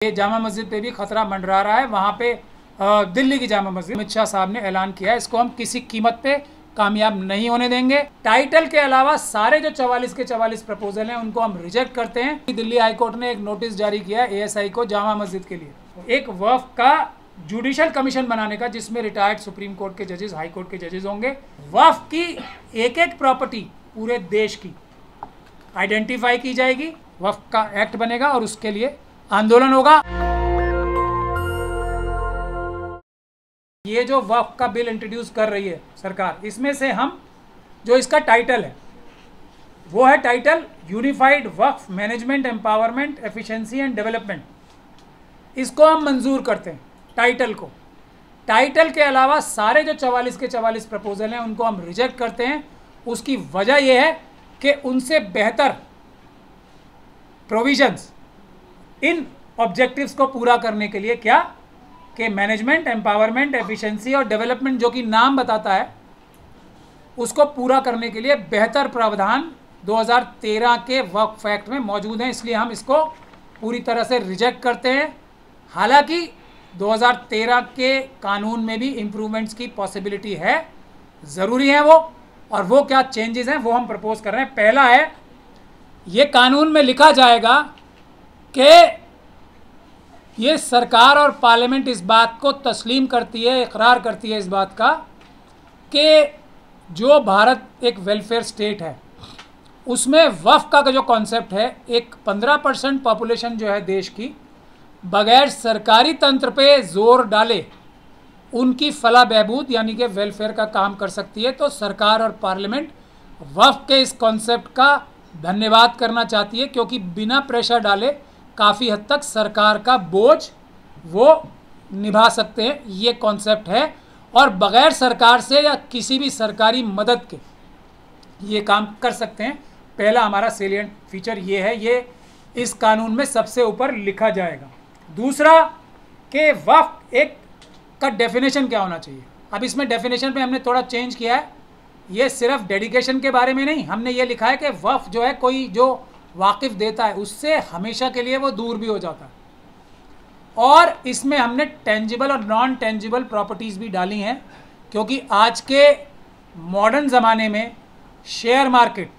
ये जामा मस्जिद पे भी खतरा मंडरा रहा है। वहाँ पे दिल्ली की जामा मस्जिद, अमित शाह साहब ने ऐलान किया है, इसको हम किसी कीमत पे कामयाब नहीं होने देंगे। टाइटल के अलावा सारे जो 44 के 44 प्रपोजल हैं उनको हम रिजेक्ट करते हैं। दिल्ली हाई कोर्ट ने एक नोटिस जारी किया है ASI को जामा मस्जिद के लिए एक वक्फ का जुडिशल कमीशन बनाने का, जिसमें रिटायर्ड सुप्रीम कोर्ट के जजेस, हाई कोर्ट के जजेस होंगे। वक्फ की एक एक प्रॉपर्टी पूरे देश की आइडेंटिफाई की जाएगी, वक्फ का एक्ट बनेगा और उसके लिए आंदोलन होगा। ये जो वक्फ का बिल इंट्रोड्यूस कर रही है सरकार, इसमें से हम जो इसका टाइटल है वो है title unified Waqf management empowerment efficiency and development. इसको हम मंजूर करते हैं टाइटल को। टाइटल के अलावा सारे जो 44 के 44 प्रपोजल हैं उनको हम रिजेक्ट करते हैं। उसकी वजह यह है कि उनसे बेहतर प्रोविजंस इन ऑब्जेक्टिव्स को पूरा करने के लिए क्या कि मैनेजमेंट एम्पावरमेंट एफिशिएंसी और डेवलपमेंट, जो कि नाम बताता है, उसको पूरा करने के लिए बेहतर प्रावधान 2013 के वक्फ एक्ट में मौजूद हैं। इसलिए हम इसको पूरी तरह से रिजेक्ट करते हैं। हालांकि 2013 के कानून में भी इम्प्रूवमेंट्स की पॉसिबिलिटी है, ज़रूरी है वो, और वो क्या चेंजेस हैं वो हम प्रपोज कर रहे हैं। पहला है, ये कानून में लिखा जाएगा कि ये सरकार और पार्लियामेंट इस बात को तस्लीम करती है, इकरार करती है इस बात का कि जो भारत एक वेलफेयर स्टेट है उसमें वक्फ का जो कॉन्सेप्ट है, एक 15% पॉपुलेशन जो है देश की बगैर सरकारी तंत्र पे जोर डाले उनकी फलाह बहबूद यानी कि वेलफेयर का काम कर सकती है। तो सरकार और पार्लियामेंट वक्फ के इस कॉन्सेप्ट का धन्यवाद करना चाहती है, क्योंकि बिना प्रेशर डाले काफ़ी हद तक सरकार का बोझ वो निभा सकते हैं। ये कॉन्सेप्ट है और बग़ैर सरकार से या किसी भी सरकारी मदद के ये काम कर सकते हैं। पहला हमारा सेलिएंट फीचर ये है, ये इस कानून में सबसे ऊपर लिखा जाएगा। दूसरा कि वक्फ एक का डेफिनेशन क्या होना चाहिए। अब इसमें डेफिनेशन पे हमने थोड़ा चेंज किया है। ये सिर्फ डेडिकेशन के बारे में नहीं, हमने ये लिखा है कि वक्फ जो है कोई जो वाकिफ़ देता है उससे हमेशा के लिए वो दूर भी हो जाता है। और इसमें हमने टेंजिबल और नॉन टेंजिबल प्रॉपर्टीज़ भी डाली हैं, क्योंकि आज के मॉडर्न ज़माने में share market,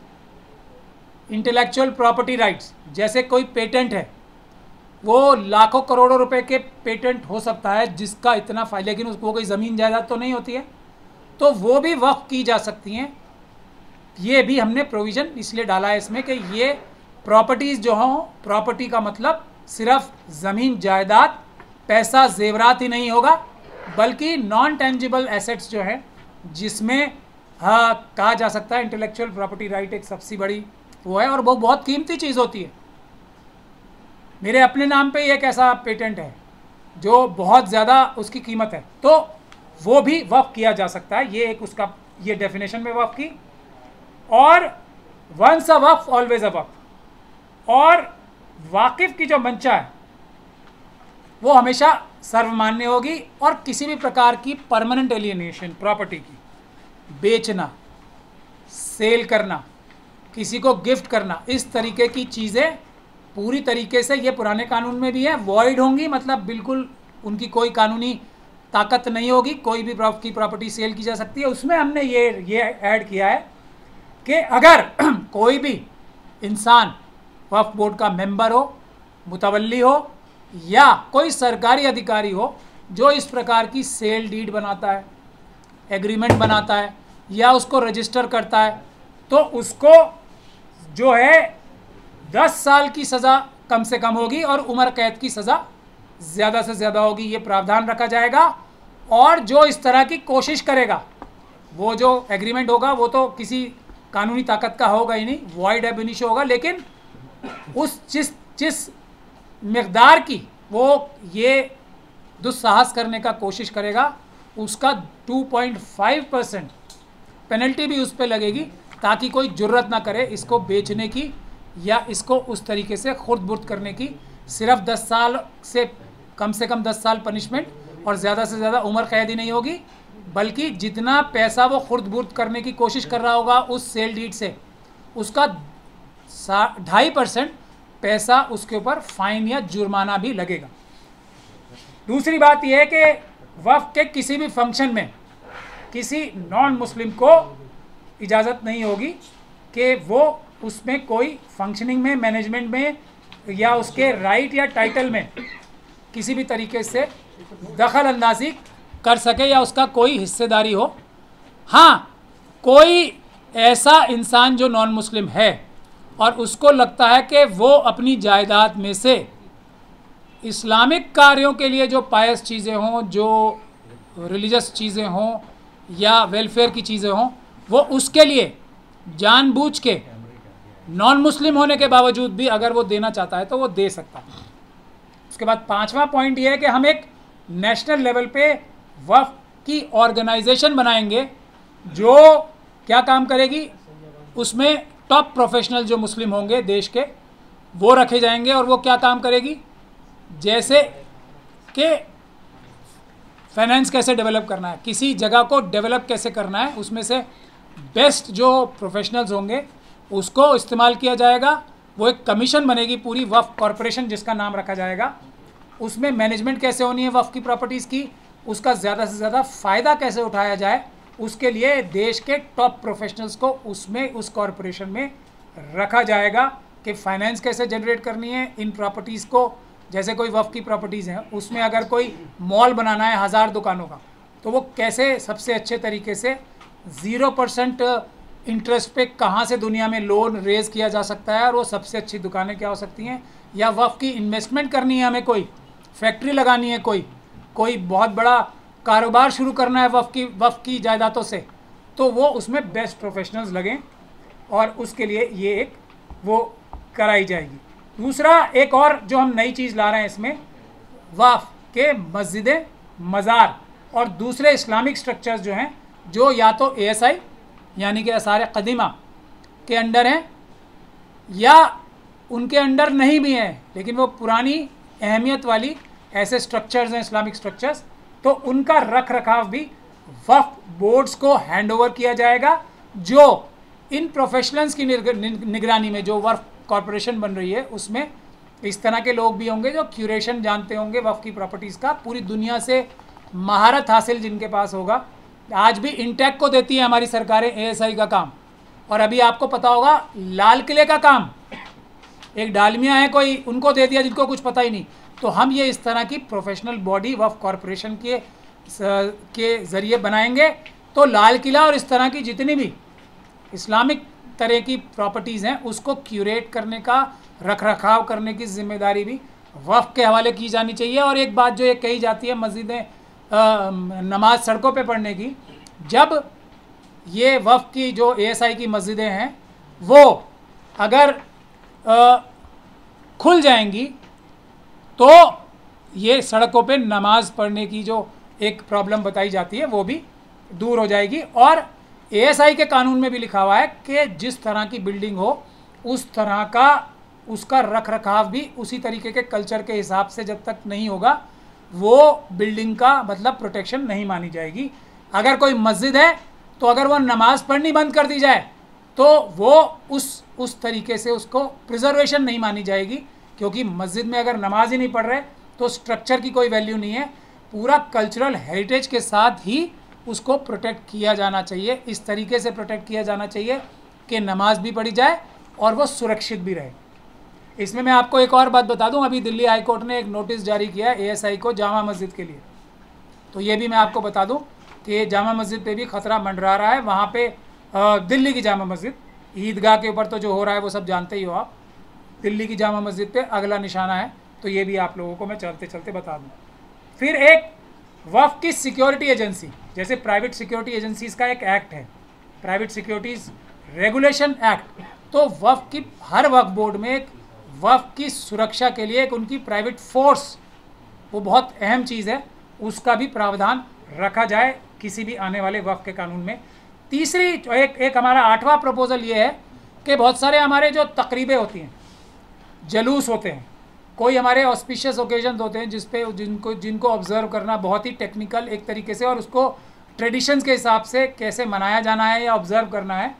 intellectual property rights, जैसे कोई पेटेंट है, वो लाखों करोड़ों रुपए के पेटेंट हो सकता है जिसका इतना फ़ायदा, लेकिन उसको कोई ज़मीन जायदाद तो नहीं होती है, तो वो भी वक्फ की जा सकती हैं। ये भी हमने प्रोविज़न इसलिए डाला है इसमें कि ये प्रॉपर्टीज़ जो हों, प्रॉपर्टी का मतलब सिर्फ ज़मीन जायदाद, पैसा, जेवरात ही नहीं होगा, बल्कि नॉन टेंजिबल एसेट्स जो हैं, जिसमें कहा जा सकता है इंटेलेक्चुअल प्रॉपर्टी राइट एक सबसे बड़ी वो है, और वो बहुत कीमती चीज़ होती है। मेरे अपने नाम पे एक ऐसा पेटेंट है जो बहुत ज़्यादा उसकी कीमत है, तो वो भी वक्फ किया जा सकता है। ये एक उसका ये डेफिनेशन में वक्फ की। और once a Waqf always a वक्फ, और वाकिफ़ की जो मंशा है वो हमेशा सर्वमान्य होगी, और किसी भी प्रकार की परमानेंट एलियनेशन, प्रॉपर्टी की बेचना, सेल करना, किसी को गिफ्ट करना, इस तरीके की चीज़ें पूरी तरीके से, ये पुराने कानून में भी है, वॉइड होंगी। मतलब बिल्कुल उनकी कोई कानूनी ताकत नहीं होगी, कोई भी की प्रॉपर्टी सेल की जा सकती है। उसमें हमने ये ऐड किया है कि अगर कोई भी इंसान वक्फ बोर्ड का मेंबर हो, मुतवल्ली हो, या कोई सरकारी अधिकारी हो जो इस प्रकार की सेल डीड बनाता है, एग्रीमेंट बनाता है, या उसको रजिस्टर करता है, तो उसको जो है 10 साल की सज़ा कम से कम होगी और उम्र कैद की सज़ा ज़्यादा से ज़्यादा होगी। ये प्रावधान रखा जाएगा। और जो इस तरह की कोशिश करेगा, वो जो एग्रीमेंट होगा वो तो किसी कानूनी ताकत का होगा ही नहीं, वॉइड एब इनिशियो होगा, लेकिन उस जिस मिक़दार की वो ये दुस्साहस करने का कोशिश करेगा, उसका 2.5% पेनल्टी भी उस पर लगेगी, ताकि कोई जुर्रत ना करे इसको बेचने की या इसको उस तरीके से खुर्द बुर्द करने की। सिर्फ 10 साल से कम 10 साल पनिशमेंट और ज़्यादा से ज़्यादा उम्र कैद ही नहीं होगी, बल्कि जितना पैसा वो खुर्द बुर्द करने की कोशिश कर रहा होगा उस सेल डीड से, उसका 2.5% पैसा उसके ऊपर फाइन या जुर्माना भी लगेगा। दूसरी बात यह है कि वक्फ के किसी भी फंक्शन में किसी नॉन मुस्लिम को इजाज़त नहीं होगी कि वो उसमें कोई फंक्शनिंग में, मैनेजमेंट में या उसके राइट या टाइटल में किसी भी तरीके से दखल अंदाजी कर सके या उसका कोई हिस्सेदारी हो। हाँ, कोई ऐसा इंसान जो नॉन मुस्लिम है और उसको लगता है कि वो अपनी जायदाद में से इस्लामिक कार्यों के लिए जो पायस चीज़ें हों, जो रिलीजियस चीज़ें हों या वेलफेयर की चीज़ें हों, वो उसके लिए जानबूझ के नॉन मुस्लिम होने के बावजूद भी अगर वो देना चाहता है तो वो दे सकता है। उसके बाद पांचवा पॉइंट ये है कि हम एक नेशनल लेवल पे वक्फ की ऑर्गेनाइजेशन बनाएंगे जो क्या काम करेगी, उसमें टॉप प्रोफेशनल जो मुस्लिम होंगे देश के वो रखे जाएंगे और वो क्या काम करेगी, जैसे कि फाइनेंस कैसे डेवलप करना है, किसी जगह को डेवलप कैसे करना है, उसमें से बेस्ट जो प्रोफेशनल्स होंगे उसको इस्तेमाल किया जाएगा। वो एक कमीशन बनेगी पूरी वक्फ कॉरपोरेशन जिसका नाम रखा जाएगा। उसमें मैनेजमेंट कैसे होनी है वक्फ की प्रॉपर्टीज़ की, उसका ज़्यादा से ज़्यादा फ़ायदा कैसे उठाया जाए, उसके लिए देश के टॉप प्रोफेशनल्स को उसमें उस कॉरपोरेशन में रखा जाएगा कि फाइनेंस कैसे जनरेट करनी है इन प्रॉपर्टीज़ को। जैसे कोई वक्फ की प्रॉपर्टीज़ हैं, उसमें अगर कोई मॉल बनाना है 1000 दुकानों का, तो वो कैसे सबसे अच्छे तरीके से 0% इंटरेस्ट पे कहाँ से दुनिया में लोन रेज किया जा सकता है और वो सबसे अच्छी दुकानें क्या हो सकती हैं। या वक्फ की इन्वेस्टमेंट करनी है, हमें कोई फैक्ट्री लगानी है, कोई बहुत बड़ा कारोबार शुरू करना है वक्फ की जायदादों से, तो वो उसमें बेस्ट प्रोफेशनल्स लगें और उसके लिए ये एक वो कराई जाएगी। दूसरा एक और जो हम नई चीज़ ला रहे हैं इसमें, वक्फ के मस्जिदें, मज़ार और दूसरे इस्लामिक स्ट्रक्चर्स जो हैं, जो या तो ASI यानी कि आसार कदीमा के अंडर हैं या उनके अंडर नहीं भी हैं, लेकिन वो पुरानी अहमियत वाली ऐसे स्ट्रक्चर्स हैं, इस्लामिक स्ट्रक्चर्स, तो उनका रख रखाव भी वक्फ बोर्ड्स को हैंड ओवर किया जाएगा, जो इन प्रोफेशनल्स की निगरानी में जो वक्फ कॉरपोरेशन बन रही है उसमें इस तरह के लोग भी होंगे जो क्यूरेशन जानते होंगे वक्फ की प्रॉपर्टीज़ का, पूरी दुनिया से महारत हासिल जिनके पास होगा। आज भी इंटेक को देती है हमारी सरकारें ASI का काम, और अभी आपको पता होगा लाल किले का काम एक डालमिया है कोई, उनको दे दिया जिनको कुछ पता ही नहीं। तो हम ये इस तरह की प्रोफेशनल बॉडी वक्फ कॉरपोरेशन के ज़रिए बनाएंगे, तो लाल किला और इस तरह की जितनी भी इस्लामिक तरह की प्रॉपर्टीज़ हैं उसको क्यूरेट करने का, रख रखाव करने की जिम्मेदारी भी वक्फ के हवाले की जानी चाहिए। और एक बात जो ये कही जाती है मस्जिदें नमाज सड़कों पे पढ़ने की, जब ये वक्फ की जो ASI की मस्जिदें हैं वो अगर खुल जाएंगी तो ये सड़कों पे नमाज पढ़ने की जो एक प्रॉब्लम बताई जाती है वो भी दूर हो जाएगी। और ASI के कानून में भी लिखा हुआ है कि जिस तरह की बिल्डिंग हो उस तरह का उसका रख रखाव भी उसी तरीके के कल्चर के हिसाब से जब तक नहीं होगा वो बिल्डिंग का मतलब प्रोटेक्शन नहीं मानी जाएगी। अगर कोई मस्जिद है तो अगर वो नमाज़ पढ़नी बंद कर दी जाए तो वो उस तरीके से उसको प्रिजर्वेशन नहीं मानी जाएगी, क्योंकि मस्जिद में अगर नमाज ही नहीं पढ़ रहे तो स्ट्रक्चर की कोई वैल्यू नहीं है। पूरा कल्चरल हेरिटेज के साथ ही उसको प्रोटेक्ट किया जाना चाहिए, इस तरीके से प्रोटेक्ट किया जाना चाहिए कि नमाज भी पढ़ी जाए और वो सुरक्षित भी रहे। इसमें मैं आपको एक और बात बता दूं, अभी दिल्ली हाई कोर्ट ने एक नोटिस जारी किया है ASI को जामा मस्जिद के लिए, तो ये भी मैं आपको बता दूं कि जामा मस्जिद पे भी ख़तरा मंडरा रहा है। वहाँ पे दिल्ली की जामा मस्जिद, ईदगाह के ऊपर तो जो हो रहा है वो सब जानते ही हो आप, दिल्ली की जामा मस्जिद पे अगला निशाना है, तो ये भी आप लोगों को मैं चलते चलते बता दूँ। फिर एक वक्फ की सिक्योरिटी एजेंसी, जैसे प्राइवेट सिक्योरिटी एजेंसीज़ का एक एक्ट है, प्राइवेट सिक्योरिटीज़ रेगुलेशन एक्ट, तो वक्फ की हर वक्फ बोर्ड में एक वक्फ की सुरक्षा के लिए एक उनकी प्राइवेट फोर्स, वो बहुत अहम चीज़ है, उसका भी प्रावधान रखा जाए किसी भी आने वाले वक्फ के कानून में। तीसरी एक हमारा 8वां प्रपोजल ये है कि बहुत सारे हमारे जो तकरीबें होती हैं, जलूस होते हैं, कोई हमारे ऑस्पिशियस ओकेजन होते हैं जिनको ऑब्जर्व करना बहुत ही टेक्निकल एक तरीके से और उसको ट्रेडिशंस के हिसाब से कैसे मनाया जाना है या ऑब्जर्व करना है,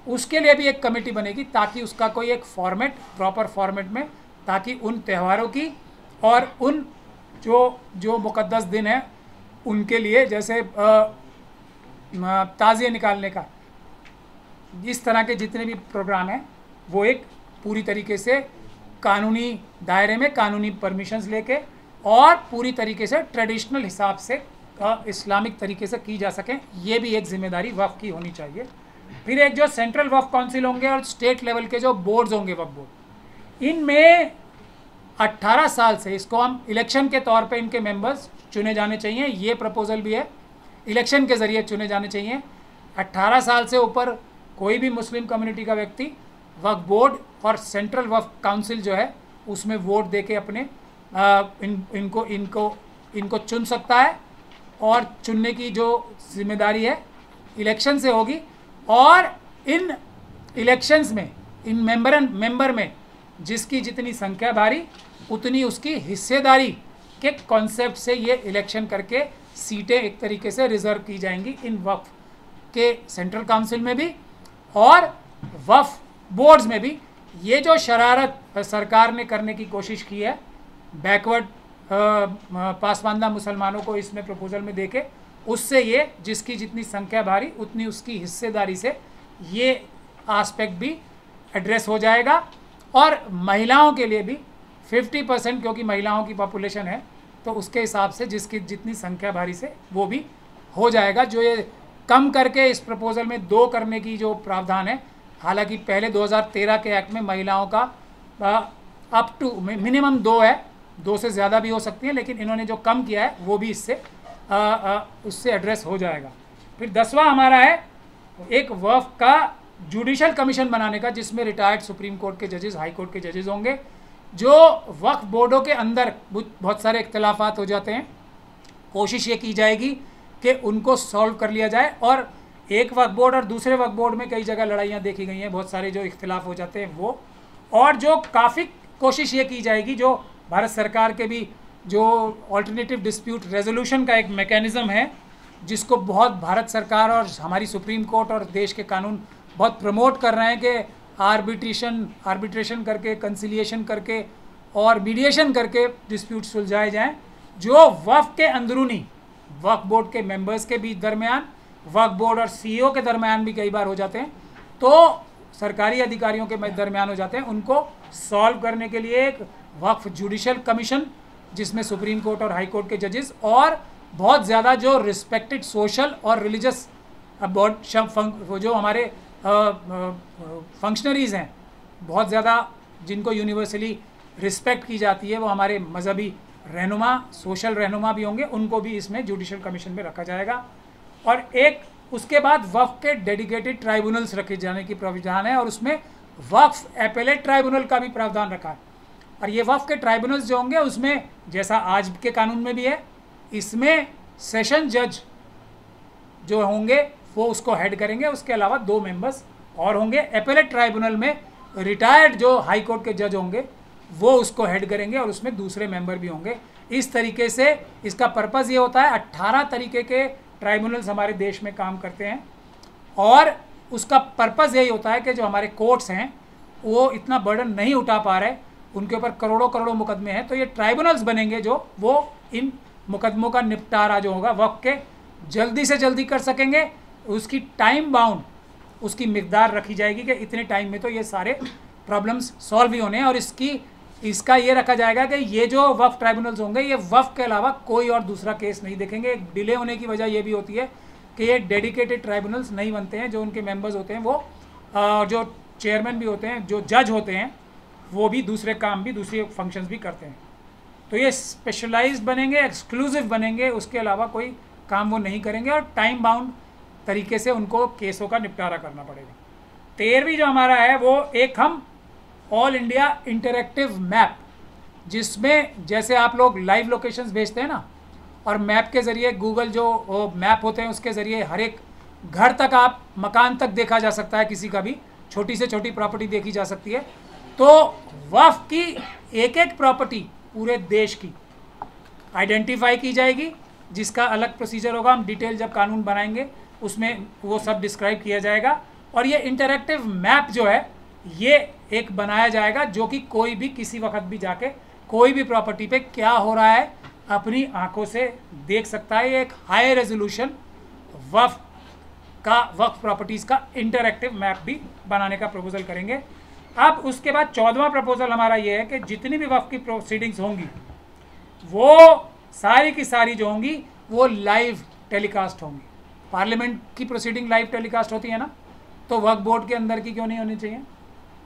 उसके लिए भी एक कमेटी बनेगी ताकि उसका कोई एक फॉर्मेट, प्रॉपर फॉर्मेट में ताकि उन त्योहारों की और उन जो मुक़द्दस दिन है उनके लिए, जैसे ताज़िया निकालने का, इस तरह के जितने भी प्रोग्राम हैं वो एक पूरी तरीके से कानूनी दायरे में, कानूनी परमिशंस लेके और पूरी तरीके से ट्रेडिशनल हिसाब से इस्लामिक तरीके से की जा सकें, ये भी एक जिम्मेदारी वक्फ की होनी चाहिए। फिर एक जो सेंट्रल वक्फ काउंसिल होंगे और स्टेट लेवल के जो बोर्ड्स होंगे वक्फ बोर्ड, इनमें 18 साल से, इसको हम इलेक्शन के तौर पे इनके मेंबर्स चुने जाने चाहिए, ये प्रपोजल भी है, इलेक्शन के ज़रिए चुने जाने चाहिए। 18 साल से ऊपर कोई भी मुस्लिम कम्युनिटी का व्यक्ति वक्फ बोर्ड और सेंट्रल वक्फ काउंसिल जो है उसमें वोट देके अपने इनको चुन सकता है, और चुनने की जो जिम्मेदारी है इलेक्शन से होगी। और इन इलेक्शंस में इन मेंबर में जिसकी जितनी संख्या भारी उतनी उसकी हिस्सेदारी के कॉन्सेप्ट से ये इलेक्शन करके सीटें एक तरीके से रिजर्व की जाएंगी इन वक्फ के सेंट्रल काउंसिल में भी और वक्फ बोर्ड्स में भी। ये जो शरारत सरकार ने करने की कोशिश की है बैकवर्ड पासमानदा मुसलमानों को इसमें प्रपोजल में देके, उससे ये जिसकी जितनी संख्या भारी उतनी उसकी हिस्सेदारी से ये एस्पेक्ट भी एड्रेस हो जाएगा। और महिलाओं के लिए भी 50%, क्योंकि महिलाओं की पॉपुलेशन है तो उसके हिसाब से जिसकी जितनी संख्या भारी से वो भी हो जाएगा। जो ये कम करके इस प्रपोजल में 2 करने की जो प्रावधान है, हालांकि पहले 2013 के एक्ट में महिलाओं का अप टू मिनिमम 2 है, 2 से ज़्यादा भी हो सकती हैं, लेकिन इन्होंने जो कम किया है वो भी इससे उससे एड्रेस हो जाएगा। फिर 10वां हमारा है एक वक्फ का जुडिशल कमीशन बनाने का, जिसमें रिटायर्ड सुप्रीम कोर्ट के जजेस, हाई कोर्ट के जजेस होंगे। जो वक्फ बोर्डों के अंदर बहुत सारे इख्तलाफात हो जाते हैं, कोशिश ये की जाएगी कि उनको सॉल्व कर लिया जाए। और एक वक्फ बोर्ड और दूसरे वक्फ बोर्ड में कई जगह लड़ाइयाँ देखी गई हैं, बहुत सारे जो इख्तलाफ हो जाते हैं वो, और जो काफ़ी कोशिश ये की जाएगी, जो भारत सरकार के भी जो ऑल्टरनेटिव डिस्प्यूट रेजोल्यूशन का एक मैकेनिज़्म है जिसको बहुत भारत सरकार और हमारी सुप्रीम कोर्ट और देश के कानून बहुत प्रमोट कर रहे हैं कि आर्बिट्रेशन करके, कंसिलिएशन करके और मीडिएशन करके डिस्प्यूट सुलझाए जाएं, जो वक्फ के अंदरूनी वक्फ बोर्ड के मेंबर्स के बीच दरमियान, वक्फ बोर्ड और सीईओ के दरमियान भी कई बार हो जाते हैं, तो सरकारी अधिकारियों के दरमियान हो जाते हैं। उनको सॉल्व करने के लिए एक वक्फ जुडिशल कमीशन, जिसमें सुप्रीम कोर्ट और हाई कोर्ट के जजेस और बहुत ज़्यादा जो रिस्पेक्टेड सोशल और रिलीजियस बोर्ड, जो हमारे फंक्शनरीज़ हैं, बहुत ज़्यादा जिनको यूनिवर्सली रिस्पेक्ट की जाती है, वो हमारे मजहबी रहनुमा, सोशल रहनुमा भी होंगे, उनको भी इसमें जुडिशल कमीशन में रखा जाएगा। और एक उसके बाद वक्फ के डेडिकेटेड ट्राइब्यूनल्स रखे जाने की प्रावधान है, और उसमें वक्फ एपेलेट ट्राइब्यूनल का भी प्रावधान रखा है। और ये वक्फ के ट्राइब्यूनल्स जो होंगे उसमें, जैसा आज के कानून में भी है, इसमें सेशन जज जो होंगे वो उसको हेड करेंगे, उसके अलावा 2 मेंबर्स और होंगे। एपेलेट ट्राइब्यूनल में रिटायर्ड जो हाई कोर्ट के जज होंगे वो उसको हेड करेंगे और उसमें दूसरे मेंबर भी होंगे। इस तरीके से इसका पर्पज़ ये होता है, 18 तरीके के ट्राइब्यूनल्स हमारे देश में काम करते हैं, और उसका पर्पज़ यही होता है कि जो हमारे कोर्ट्स हैं वो इतना बर्डन नहीं उठा पा रहे, उनके ऊपर करोड़ों करोड़ों मुकदमे हैं, तो ये ट्राइब्यूनल्स बनेंगे जो वो इन मुकदमों का निपटारा जो होगा वक्त के जल्दी से जल्दी कर सकेंगे। उसकी टाइम बाउंड, उसकी मिकदार रखी जाएगी कि इतने टाइम में तो ये सारे प्रॉब्लम्स सॉल्व ही होने हैं। और इसका ये रखा जाएगा कि ये जो वक्फ ट्राइब्यूनल्स होंगे ये वक्फ के अलावा कोई और दूसरा केस नहीं देखेंगे। एक डिले होने की वजह ये भी होती है कि ये डेडिकेटेड ट्राइब्यूनल्स नहीं बनते हैं, जो उनके मेंबर्स होते हैं वो जो चेयरमैन भी होते हैं, जो जज होते हैं, वो भी दूसरे काम भी, दूसरे फंक्शंस भी करते हैं। तो ये स्पेशलाइज्ड बनेंगे, एक्सक्लूसिव बनेंगे, उसके अलावा कोई काम वो नहीं करेंगे, और टाइम बाउंड तरीके से उनको केसों का निपटारा करना पड़ेगा। 13वीं जो हमारा है वो एक हम ऑल इंडिया इंटरेक्टिव मैप, जिसमें जैसे आप लोग लाइव लोकेशंस भेजते हैं ना, और मैप के ज़रिए गूगल जो मैप होते हैं उसके ज़रिए हर एक घर तक, आप मकान तक देखा जा सकता है, किसी का भी छोटी से छोटी प्रॉपर्टी देखी जा सकती है। तो वक्फ की एक एक प्रॉपर्टी पूरे देश की आइडेंटिफाई की जाएगी, जिसका अलग प्रोसीजर होगा, हम डिटेल जब कानून बनाएंगे उसमें वो सब डिस्क्राइब किया जाएगा। और ये इंटरैक्टिव मैप जो है ये एक बनाया जाएगा जो कि कोई भी किसी वक्त भी जाके कोई भी प्रॉपर्टी पे क्या हो रहा है अपनी आंखों से देख सकता है। ये एक हाई रेजोल्यूशन वक्फ प्रॉपर्टीज़ का इंटरएक्टिव मैप भी बनाने का प्रपोजल करेंगे। अब उसके बाद 14वां प्रपोजल हमारा ये है कि जितनी भी वक्फ की प्रोसीडिंग्स होंगी वो सारी की सारी जो होंगी वो लाइव टेलीकास्ट होंगी। पार्लियामेंट की प्रोसीडिंग लाइव टेलीकास्ट होती है ना, तो वक्फ बोर्ड के अंदर की क्यों नहीं होनी चाहिए?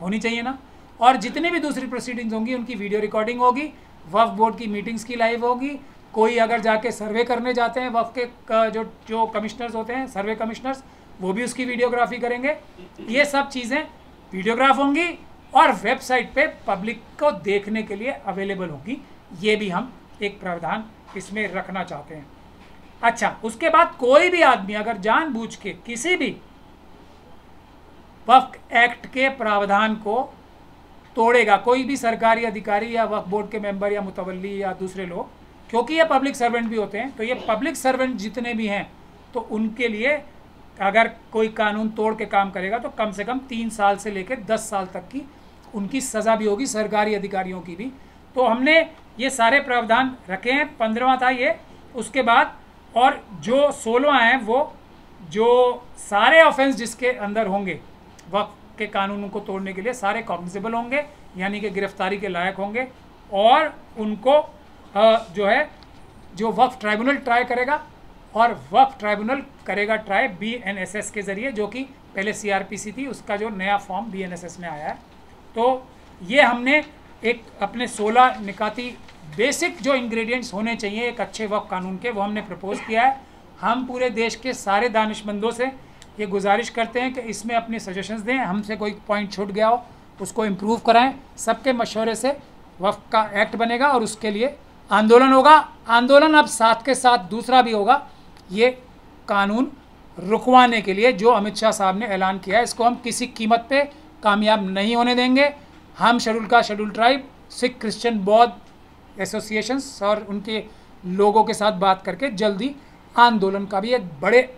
होनी चाहिए ना। और जितनी भी दूसरी प्रोसीडिंग्स होंगी उनकी वीडियो रिकॉर्डिंग होगी, वक्फ बोर्ड की मीटिंग्स की लाइव होगी। कोई अगर जाके सर्वे करने जाते हैं वक्फ के जो कमिश्नर्स होते हैं, सर्वे कमिश्नर्स, वो भी उसकी वीडियोग्राफी करेंगे। ये सब चीज़ें वीडियोग्राफ होंगी और वेबसाइट पे पब्लिक को देखने के लिए अवेलेबल होगी। ये भी हम एक प्रावधान इसमें रखना चाहते हैं। अच्छा, उसके बाद कोई भी आदमी अगर जानबूझ के किसी भी वक्फ एक्ट के प्रावधान को तोड़ेगा, कोई भी सरकारी अधिकारी या वक्फ बोर्ड के मेंबर या मुतवल्ली या दूसरे लोग, क्योंकि ये पब्लिक सर्वेंट भी होते हैं, तो ये पब्लिक सर्वेंट जितने भी हैं तो उनके लिए अगर कोई कानून तोड़ के काम करेगा तो कम से कम 3 साल से लेकर 10 साल तक की उनकी सज़ा भी होगी, सरकारी अधिकारियों की भी। तो हमने ये सारे प्रावधान रखे हैं। 15वां था ये। उसके बाद और जो 16वां है वो जो सारे ऑफेंस जिसके अंदर होंगे वक्फ के कानूनों को तोड़ने के लिए सारे कॉग्निजेबल होंगे, यानी कि गिरफ्तारी के लायक होंगे, और उनको जो वक्फ ट्राइब्यूनल ट्राई करेगा, और वक्फ ट्राइब्यूनल करेगा ट्राई BNSS के ज़रिए, जो कि पहले CRPC थी, उसका जो नया फॉर्म BNSS में आया है। तो ये हमने एक अपने 16 निकाती बेसिक जो इंग्रेडिएंट्स होने चाहिए एक अच्छे वक्फ कानून के, वो हमने प्रपोज किया है। हम पूरे देश के सारे दानिशमंदों से ये गुजारिश करते हैं कि इसमें अपने सजेशंस दें, हमसे कोई पॉइंट छूट गया हो उसको इम्प्रूव कराएं। सबके मशवरे से वक्फ का एक्ट बनेगा और उसके लिए आंदोलन होगा। आंदोलन अब साथ के साथ दूसरा भी होगा, ये कानून रुकवाने के लिए जो अमित शाह साहब ने ऐलान किया है, इसको हम किसी कीमत पे कामयाब नहीं होने देंगे। हम शेड्यूल ट्राइब, सिख, क्रिश्चियन, बौद्ध एसोसिएशंस और उनके लोगों के साथ बात करके जल्दी आंदोलन का भी एक बड़े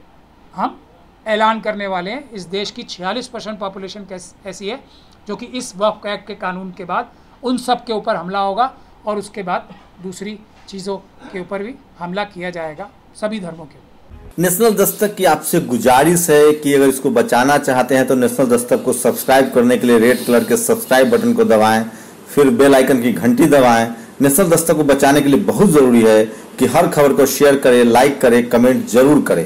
हम ऐलान करने वाले हैं। इस देश की 46% पॉपुलेशन ऐसी है जो कि इस वक्फ एक्ट के कानून के बाद उन सब के ऊपर हमला होगा, और उसके बाद दूसरी चीज़ों के ऊपर भी हमला किया जाएगा, सभी धर्मों के। नेशनल दस्तक की आपसे गुजारिश है कि अगर इसको बचाना चाहते हैं तो नेशनल दस्तक को सब्सक्राइब करने के लिए रेड कलर के सब्सक्राइब बटन को दबाएं, फिर बेल आइकन की घंटी दबाएं। नेशनल दस्तक को बचाने के लिए बहुत जरूरी है कि हर खबर को शेयर करें, लाइक करें, कमेंट जरूर करें।